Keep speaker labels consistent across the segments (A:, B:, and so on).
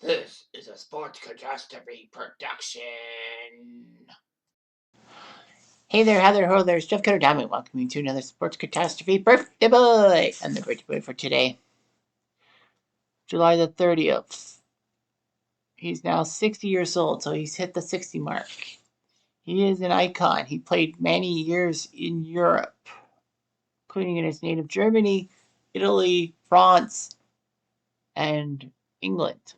A: This is a Sports Catastrophe production. Hey there, Heather, ho there, Jeff Cutter Diamond, welcoming to another Sports Catastrophe Birthday Boy. And the birthday boy for today, July the 30th. He's now 60 years old, so he's hit the 60 mark. He is an icon. He played many years in Europe, including in his native Germany, Italy, France, and England.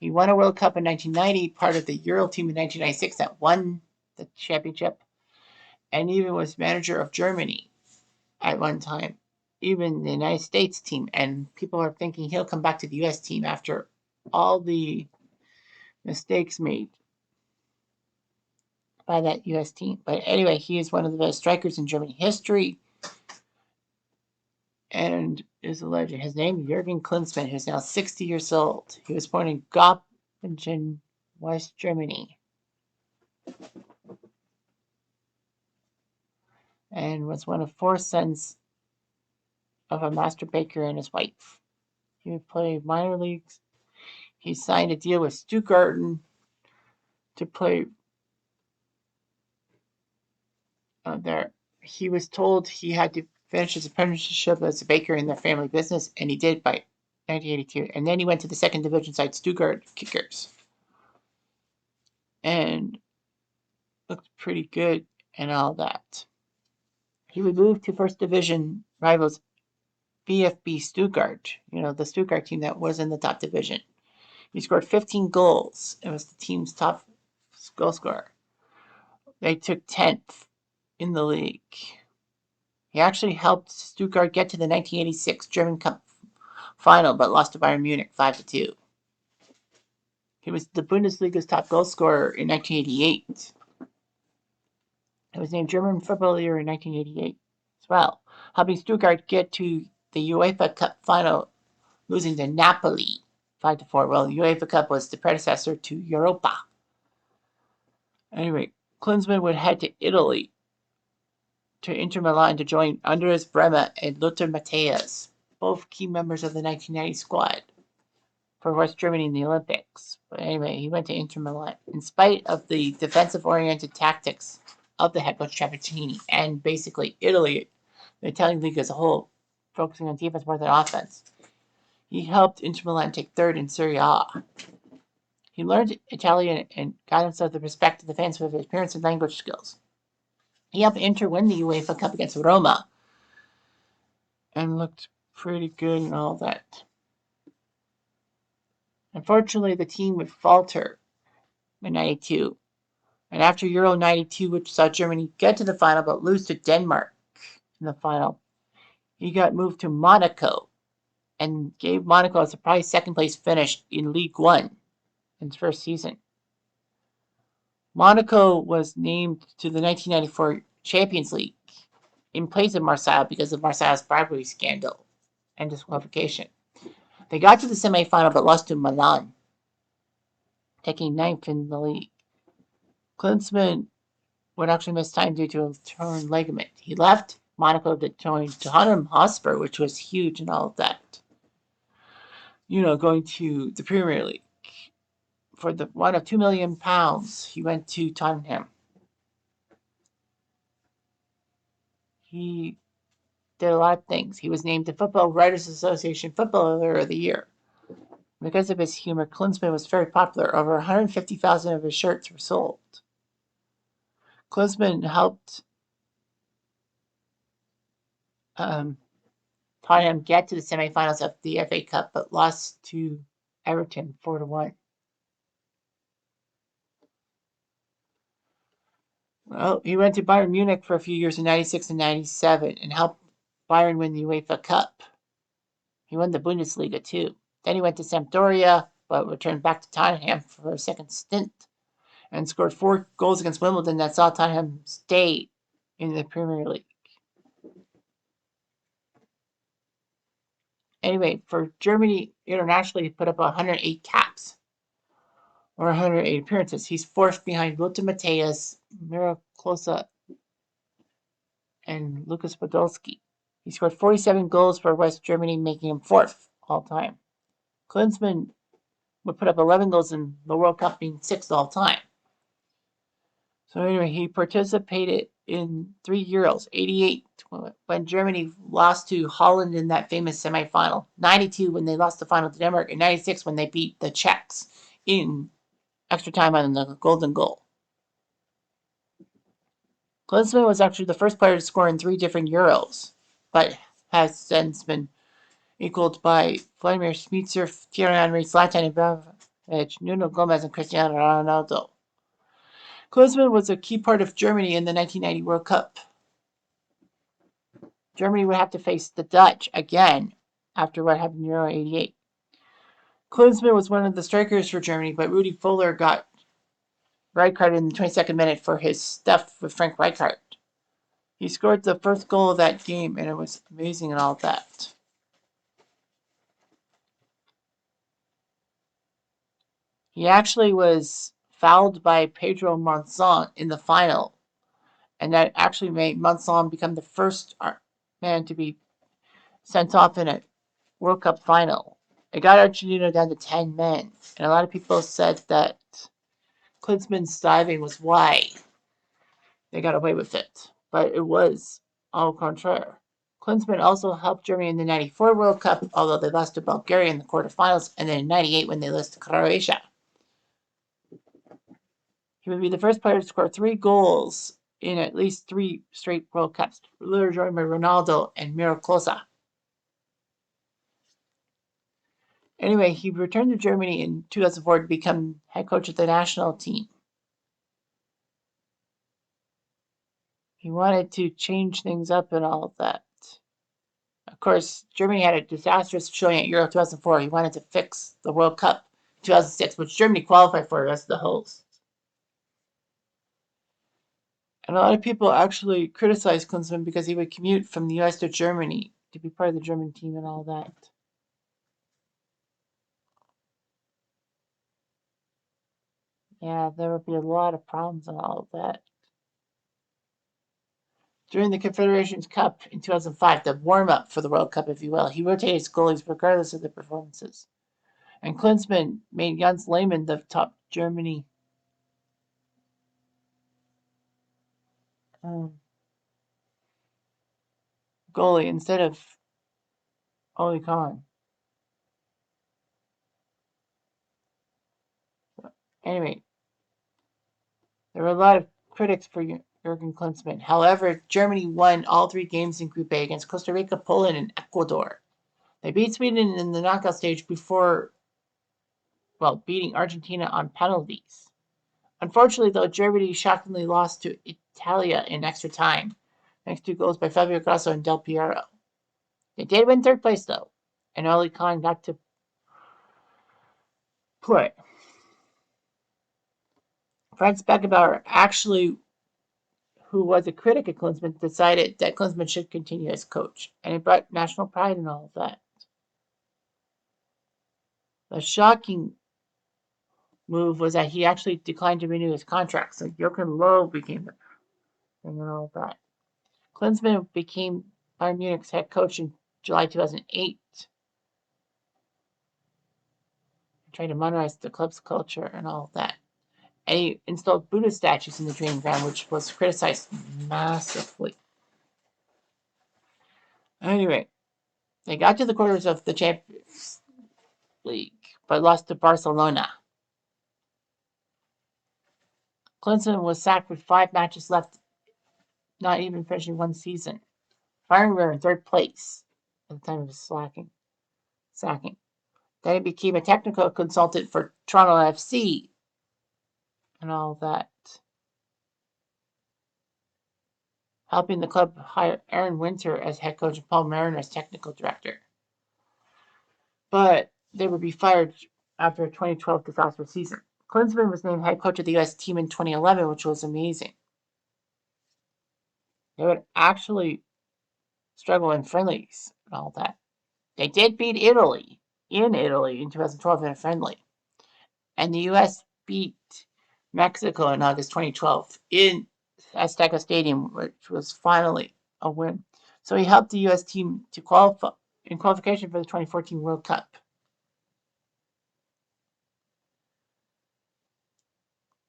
A: He won a World Cup in 1990, part of the Euro team in 1996 that won the championship, and even was manager of Germany at one time, even the United States team. And people are thinking he'll come back to the U.S. team after all the mistakes made by that U.S. team. But anyway, he is one of the best strikers in German history and is a legend. His name is Jürgen Klinsmann, who's now 60 years old. He was born in Göppingen, West Germany, and was one of four sons of a master baker and his wife. He would play minor leagues. He signed a deal with Stuttgart to play there. He was told he had to finish his apprenticeship as a baker in their family business, and he did by 1982. And then he went to the second division side Stuttgart Kickers, and looked pretty good and all that. He would move to first division rivals VfB Stuttgart, the Stuttgart team that was in the top division. He scored 15 goals and was the team's top goal scorer. They took 10th in the league. He actually helped Stuttgart get to the 1986 German Cup final, but lost to Bayern Munich 5-2. He was the Bundesliga's top goal scorer in 1988. He was named German Football of the Year in 1988 as well, helping Stuttgart get to the UEFA Cup final, losing to Napoli 5-4. Well, the UEFA Cup was the predecessor to Europa. Anyway, Klinsmann would head to Italy to Inter Milan to join Andreas Brehme and Lothar Matthäus, both key members of the 1990 squad for West Germany in the Olympics. But anyway, he went to Inter Milan. In spite of the defensive-oriented tactics of the head coach Trapattini and basically Italy, the Italian league as a whole, focusing on defense more than offense, he helped Inter Milan take third in Serie A. He learned Italian and got himself the respect of the fans for his appearance and language skills. He helped Inter win the UEFA Cup against Roma and looked pretty good and all that. Unfortunately, the team would falter in 92. And after Euro 92, which saw Germany get to the final but lose to Denmark in the final, he got moved to Monaco and gave Monaco a surprise second place finish in League One in his first season. Monaco was named to the 1994 Champions League in place of Marseille because of Marseille's bribery scandal and disqualification. They got to the semi-final but lost to Milan, taking ninth in the league. Klinsmann would actually miss time due to a torn ligament. He left Monaco to join Tottenham Hotspur, which was huge and all of that. Going to the Premier League. For the one of £2 million, he went to Tottenham. He did a lot of things. He was named the Football Writers Association Footballer of the Year. Because of his humor, Klinsmann was very popular. Over 150,000 of his shirts were sold. Klinsmann helped Tottenham get to the semifinals of the FA Cup, but lost to Everton 4-1. Well, he went to Bayern Munich for a few years in 96 and 97 and helped Bayern win the UEFA Cup. He won the Bundesliga too. Then he went to Sampdoria, but returned back to Tottenham for a second stint and scored 4 goals against Wimbledon that saw Tottenham stay in the Premier League. Anyway, for Germany internationally, he put up 108 caps or 108 appearances. He's fourth behind Lothar Matthäus, Miro Klose, and Lucas Podolski. He scored 47 goals for West Germany, making him fourth all time. Klinsmann would put up 11 goals in the World Cup, being sixth all time. So anyway, he participated in 3 Euros: 88 when Germany lost to Holland in that famous semifinal, 92 when they lost the final to Denmark, and 96 when they beat the Czechs in extra time on the golden goal. Klinsmann was actually the first player to score in 3 different Euros, but has since been equaled by Vladimir Smitser, Thierry Henry, Zlatan Ibrahimovic, Nuno Gomez, and Cristiano Ronaldo. Klinsmann was a key part of Germany in the 1990 World Cup. Germany would have to face the Dutch again after what happened in Euro 88. Klinsmann was one of the strikers for Germany, but Rudi Völler got red carded in the 22nd minute for his stuff with Frank Rijkaard. He scored the first goal of that game, and it was amazing and all that. He actually was fouled by Pedro Monzon in the final, and that actually made Monzon become the first man to be sent off in a World Cup final. It got Argentina down to 10 men, and a lot of people said that Klinsmann's diving was why they got away with it, but it was au contraire. Klinsmann also helped Germany in the 94 World Cup, although they lost to Bulgaria in the quarterfinals, and then in 98 when they lost to Croatia. He would be the first player to score 3 goals in at least 3 straight World Cups, later joined by Ronaldo and Miro Klose. Anyway, he returned to Germany in 2004 to become head coach of the national team. He wanted to change things up and all of that. Of course, Germany had a disastrous showing at Euro 2004. He wanted to fix the World Cup 2006, which Germany qualified for as the host. And a lot of people actually criticized Klinsmann because he would commute from the US to Germany to be part of the German team and all that. Yeah, there would be a lot of problems and all of that. During the Confederations Cup in 2005, the warm-up for the World Cup, if you will, he rotated his goalies regardless of their performances. And Klinsmann made Jens Lehmann the top Germany goalie instead of Oli Kahn. Anyway, there were a lot of critics for Jurgen Klinsmann. However, Germany won all 3 games in Group A against Costa Rica, Poland, and Ecuador. They beat Sweden in the knockout stage before, beating Argentina on penalties. Unfortunately, though, Germany shockingly lost to Italia in extra time, thanks to goals by Fabio Grosso and Del Piero. They did win 3rd place, though, and Oli Kahn got to play. Franz Beckenbauer, actually, who was a critic of Klinsmann, decided that Klinsmann should continue as coach, and it brought national pride and all of that. The shocking move was that he actually declined to renew his contract, so Joachim Löw became the thing and all of that. Klinsmann became Bayern Munich's head coach in July 2008, trying to modernize the club's culture and all of that. And he installed Buddha statues in the training ground, which was criticized massively. Anyway, they got to the quarters of the Champions League, but lost to Barcelona. Klinsmann was sacked with 5 matches left, not even finishing 1 season. Bayern were in 3rd place at the time of his sacking. Then he became a technical consultant for Toronto FC and all that, helping the club hire Aaron Winter as head coach and Paul Mariner as technical director. But they would be fired after a 2012 disastrous season. Klinsmann was named head coach of the U.S. team in 2011, which was amazing. They would actually struggle in friendlies and all that. They did beat Italy in 2012 in a friendly. And the U.S. beat Mexico in August 2012 in Azteca Stadium, which was finally a win. So he helped the U.S. team to qualify in qualification for the 2014 World Cup.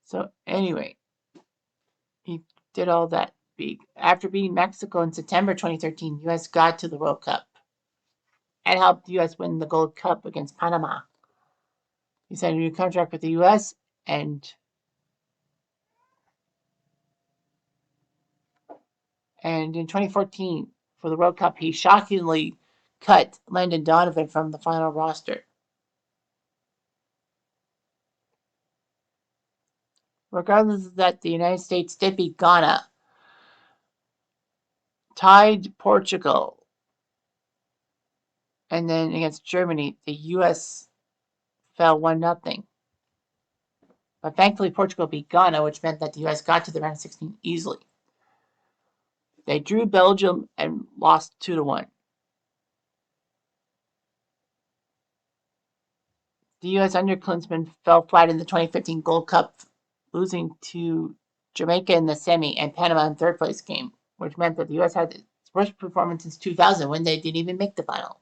A: So anyway, he did all that. After beating Mexico in September 2013, U.S. got to the World Cup and helped the U.S. win the Gold Cup against Panama. He signed a new contract with the U.S. And in 2014, for the World Cup, he shockingly cut Landon Donovan from the final roster. Regardless of that, the United States did beat Ghana, tied Portugal, and then against Germany, the U.S. fell 1-0. But thankfully, Portugal beat Ghana, which meant that the U.S. got to the round of 16 easily. They drew Belgium and lost 2-1. The U.S. under Klinsmann fell flat in the 2015 Gold Cup, losing to Jamaica in the semi and Panama in third place game, which meant that the U.S. had its worst performance since 2000 when they didn't even make the final.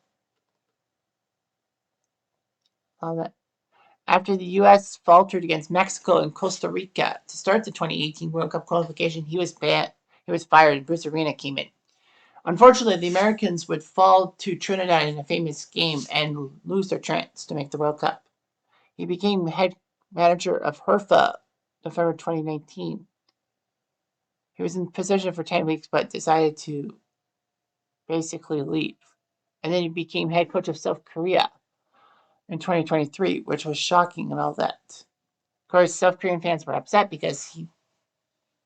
A: After the U.S. faltered against Mexico and Costa Rica to start the 2018 World Cup qualification, he was banned. He was fired, and Bruce Arena came in. Unfortunately, the Americans would fall to Trinidad in a famous game and lose their chance to make the World Cup. He became head manager of Hertha November 2019. He was in position for 10 weeks but decided to basically leave. And then he became head coach of South Korea in 2023, which was shocking and all that. Of course, South Korean fans were upset because he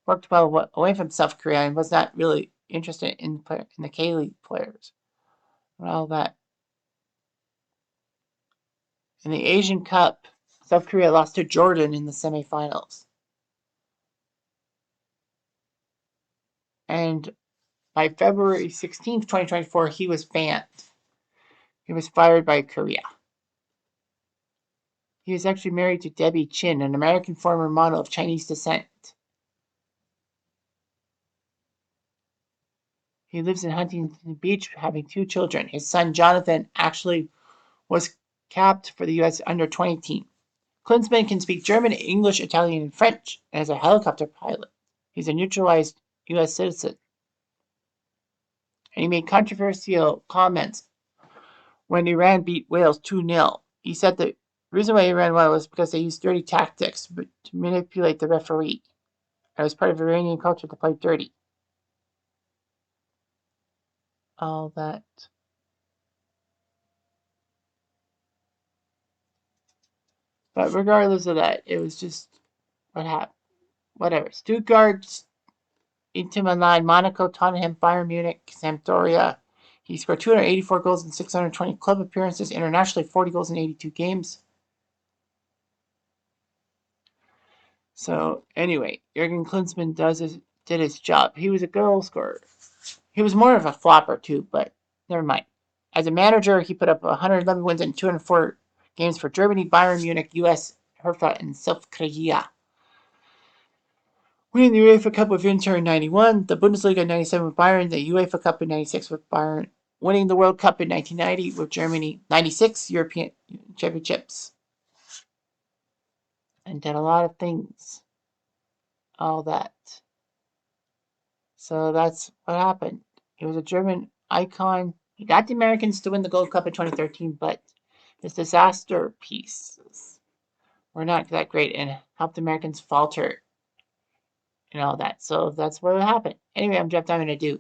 A: worked well away from South Korea and was not really interested in the K-League players and all that. In the Asian Cup, South Korea lost to Jordan in the semifinals. And by February 16th, 2024, he was banned. He was fired by Korea. He was actually married to Debbie Chin, an American former model of Chinese descent. He lives in Huntington Beach, having 2 children. His son, Jonathan, actually was capped for the U.S. under-20 team. Klinsmann can speak German, English, Italian, and French, and is a helicopter pilot. He's a naturalized U.S. citizen. And he made controversial comments when Iran beat Wales 2-0. He said the reason why Iran won was because they used dirty tactics to manipulate the referee. It was part of Iranian culture to play dirty. All that. But regardless of that, it was just what happened. Whatever. Stuttgart, Inter Milan, Monaco, Tottenham, Bayern Munich, Sampdoria. He scored 284 goals in 620 club appearances, internationally 40 goals in 82 games. So anyway, Jurgen Klinsmann did his job. He was a goal scorer. He was more of a flopper too, but never mind. As a manager, he put up 111 wins in 204 games for Germany, Bayern Munich, US, Hertha, and South Korea. Winning the UEFA Cup with Inter in 91, the Bundesliga in 97 with Bayern, the UEFA Cup in 96 with Bayern, winning the World Cup in 1990 with Germany, 96 European Championships, and did a lot of things. All that. So that's what happened. He was a German icon. He got the Americans to win the Gold Cup in 2013, but his disaster pieces were not that great and helped the Americans falter and all that. So that's what happened. Anyway, I'm Jeff Diamond. I do.